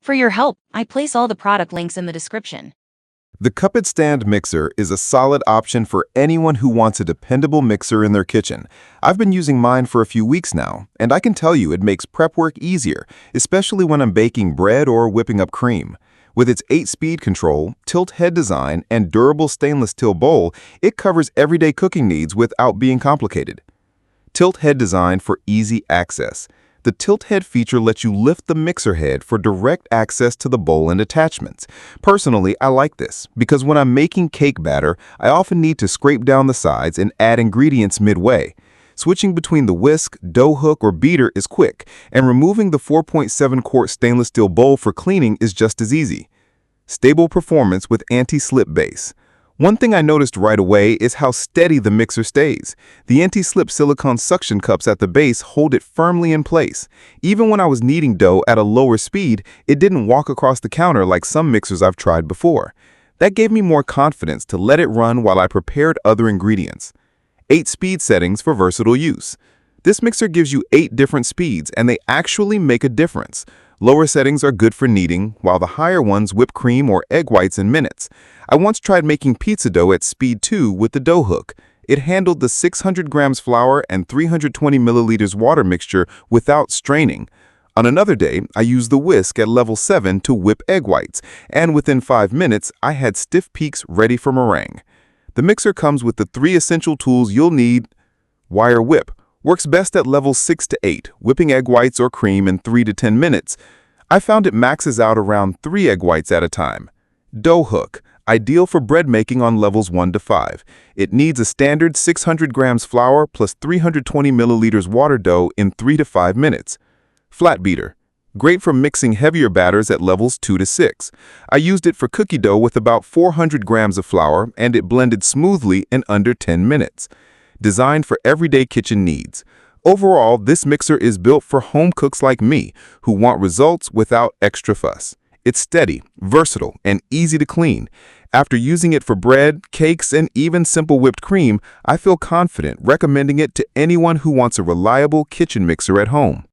For your help, I place all the product links in the description. The KUPPET stand mixer is a solid option for anyone who wants a dependable mixer in their kitchen. I've been using mine for a few weeks now, and I can tell you it makes prep work easier, especially when I'm baking bread or whipping up cream. With its 8-speed control, tilt head design, and durable stainless steel bowl, it covers everyday cooking needs without being complicated. Tilt head design for easy access. The tilt head feature lets you lift the mixer head for direct access to the bowl and attachments. Personally, I like this because when I'm making cake batter, I often need to scrape down the sides and add ingredients midway. Switching between the whisk, dough hook, or beater is quick, and removing the 4.7-quart stainless steel bowl for cleaning is just as easy. Stable performance with anti-slip base. One thing I noticed right away is how steady the mixer stays. The anti-slip silicone suction cups at the base hold it firmly in place. Even when I was kneading dough at a lower speed, it didn't walk across the counter like some mixers I've tried before. That gave me more confidence to let it run while I prepared other ingredients. 8 speed settings for versatile use. This mixer gives you 8 different speeds, and they actually make a difference. Lower settings are good for kneading, while the higher ones whip cream or egg whites in minutes. I once tried making pizza dough at speed 2 with the dough hook. It handled the 600 grams flour and 320 milliliters water mixture without straining. On another day, I used the whisk at level 7 to whip egg whites, and within 5 minutes, I had stiff peaks ready for meringue. The mixer comes with the 3 essential tools you'll need. Wire whip. Works best at levels 6 to 8, whipping egg whites or cream in 3 to 10 minutes. I found it maxes out around 3 egg whites at a time. Dough hook. Ideal for bread making on levels 1 to 5. It needs a standard 600 grams flour plus 320 milliliters water dough in 3 to 5 minutes. Flat beater. Great for mixing heavier batters at levels 2 to 6. I used it for cookie dough with about 400 grams of flour, and it blended smoothly in under 10 minutes. Designed for everyday kitchen needs. Overall, this mixer is built for home cooks like me who want results without extra fuss. It's steady, versatile, and easy to clean. After using it for bread, cakes, and even simple whipped cream, I feel confident recommending it to anyone who wants a reliable kitchen mixer at home.